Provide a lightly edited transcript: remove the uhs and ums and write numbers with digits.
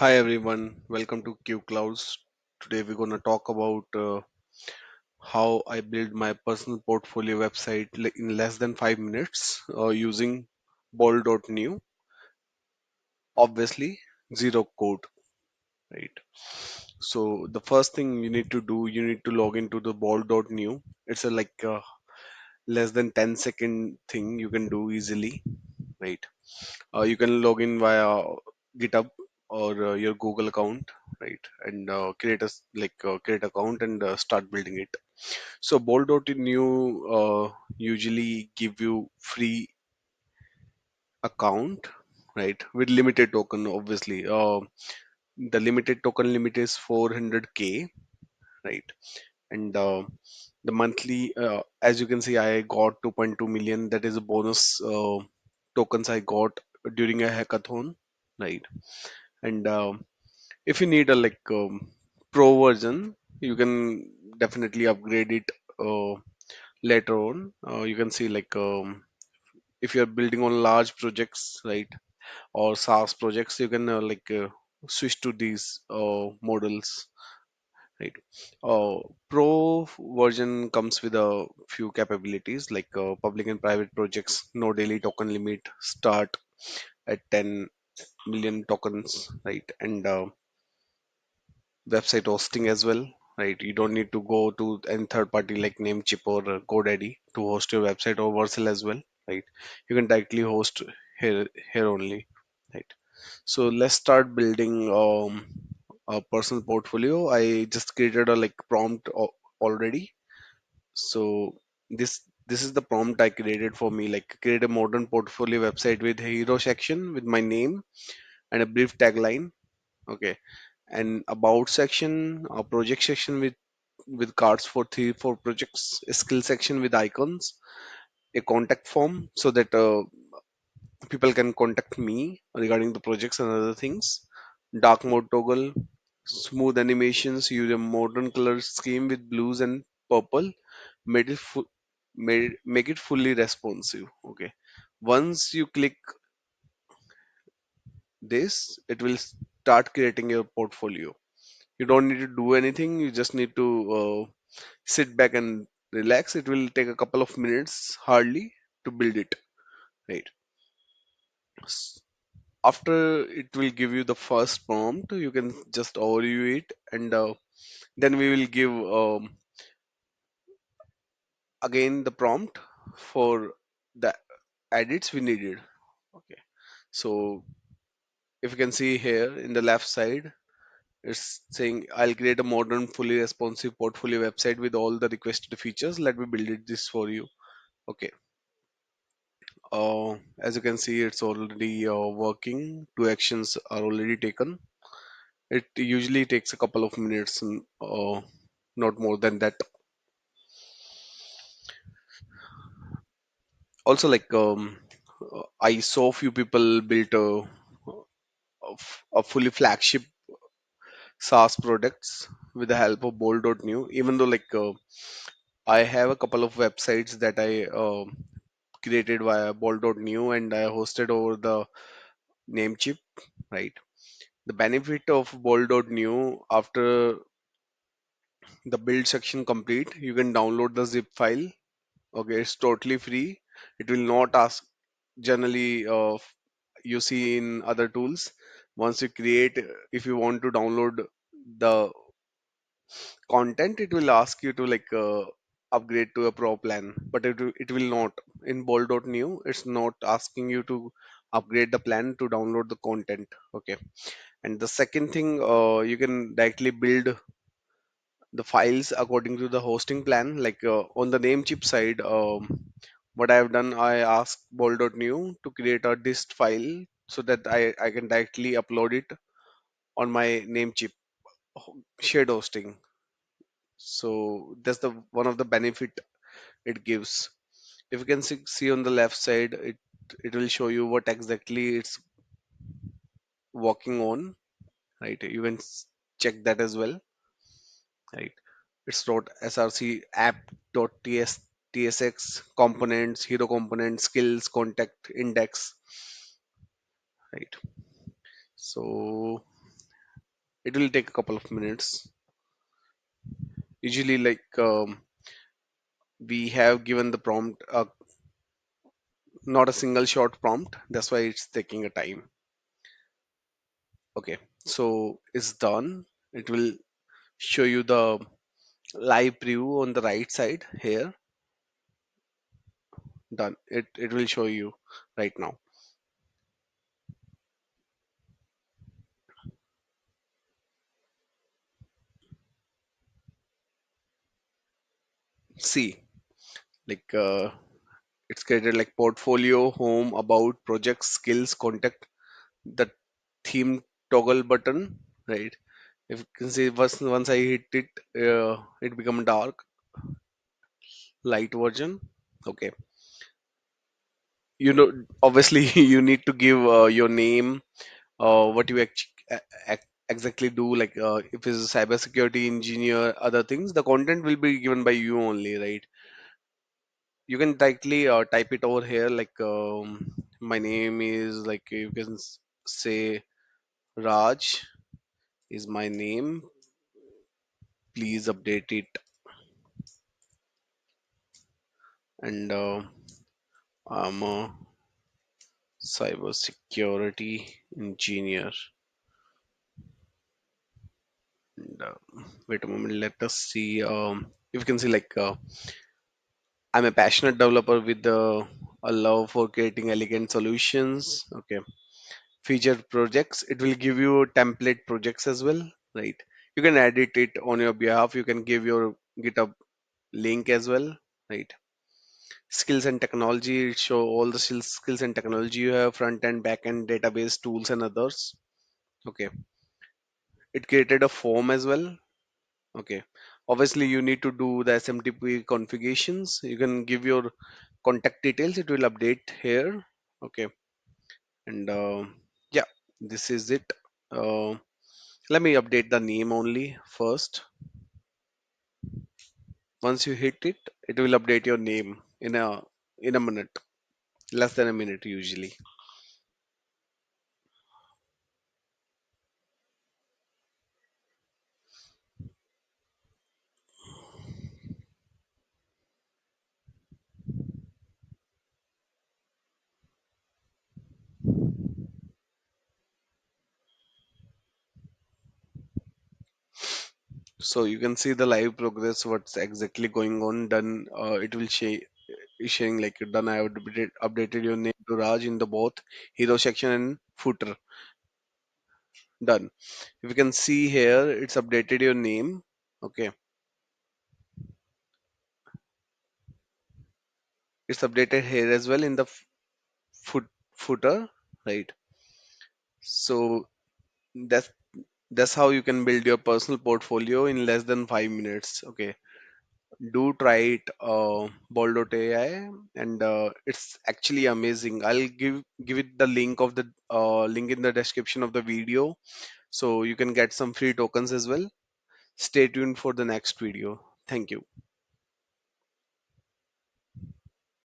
Hi everyone, welcome to Q Clouds. Today we're going to talk about how I build my personal portfolio website in less than 5 minutes using Bold.new. Obviously, zero code, right? So the first thing you need to do, you need to log into the Bold.new. It's a less than 10-second thing you can do easily, right? You can log in via GitHub or your Google account, right? And create account and start building it. So Bold.new usually give you free account, right? With limited token, obviously. The limited token limit is 400K, right? And the monthly, as you can see, I got 2.2 million. That is a bonus tokens I got during a hackathon, right? And if you need a pro version, you can definitely upgrade it later on. You can see if you're building on large projects, right, or SaaS projects, you can switch to these models, right? Pro version comes with a few capabilities like public and private projects, no daily token limit, start at 10 million tokens, right? And website hosting as well, right? You don't need to go to any third party like Namecheap or GoDaddy to host your website or Vercel as well, right? You can directly host here only, right? So let's start building a personal portfolio. I just created a prompt already. So this is the prompt I created for me, like create a modern portfolio website with a hero section with my name and a brief tagline. Okay, an about section, a project section with cards for 3 4 projects, a skill section with icons, a contact form so that people can contact me regarding the projects and other things, dark mode toggle, smooth animations, use a modern color scheme with blues and purple, made it make it fully responsive. Okay, once you click this, it will start creating your portfolio. You don't need to do anything, you just need to sit back and relax. It will take a couple of minutes hardly to build it, right? S- After it will give you the first prompt, you can just overview it, and then we will give again the prompt for the edits we needed. Okay, so if you can see here in the left side, it's saying I'll create a modern fully responsive portfolio website with all the requested features. Let me build it this for you. Okay. As you can see, it's already working. Two actions are already taken. It usually takes a couple of minutes, not more than that. Also, I saw few people built a fully flagship SaaS products with the help of Bold.new. Even though I have a couple of websites that I created via Bold.new and I hosted over the Namecheap, right? The benefit of Bold.new, after the build section complete, you can download the zip file. Okay, it's totally free. It will not ask generally you see in other tools. Once you create, if you want to download the content, it will ask you to upgrade to a pro plan, but it will not. In Bold.new, it's not asking you to upgrade the plan to download the content. Okay, and the second thing, you can directly build the files according to the hosting plan. On the Namecheap side, what I have done, I asked Bold.new to create a dist file so that I can directly upload it on my Namecheap shared hosting. So that's the one of the benefit it gives. If you can see on the left side, it will show you what exactly it's working on, right? You can check that as well, right? It's .src app.tsx components, hero components, skills, contact, index, right? So It will take a couple of minutes. Usually, we have given the prompt, not a single short prompt. That's why it's taking a time. Okay, so it's done. It will show you the live preview on the right side here. Done. It will show you right now. See, like it's created like portfolio, home, about, projects, skills, contact, the theme toggle button, right? If you can see, once I hit it, it become dark, light version. Okay, obviously you need to give your name, what you exactly do, like if it's a cybersecurity engineer, other things, the content will be given by you only, right? You can directly type it over here, like my name is, like you can say Raj is my name, please update it. And I'm a cybersecurity engineer. And wait a moment, let us see. If you can see, like I'm a passionate developer with a love for creating elegant solutions. Okay, featured projects. It will give you template projects as well, right? You can edit it on your behalf. You can give your GitHub link as well, right? Skills and technology. It show all the skills and technology you have: front end, back end, database tools, and others. Okay, it created a form as well. Okay, obviously you need to do the SMTP configurations. You can give your contact details. It will update here. Okay, and yeah, this is it. Uh, Let me update the name only first. Once you hit it, it will update your name in a minute, less than a minute usually. So you can see the live progress, what's exactly going on. Done. It will is showing like done. I have updated your name to Raj in the both hero section and footer. Done. If you can see here, it's updated your name. Okay, it's updated here as well in the foot footer, right? So that's that's how you can build your personal portfolio in less than 5 minutes. Okay, do try it, Bolt.ai, and it's actually amazing. I'll give it the link of the link in the description of the video, so you can get some free tokens as well. Stay tuned for the next video. Thank you.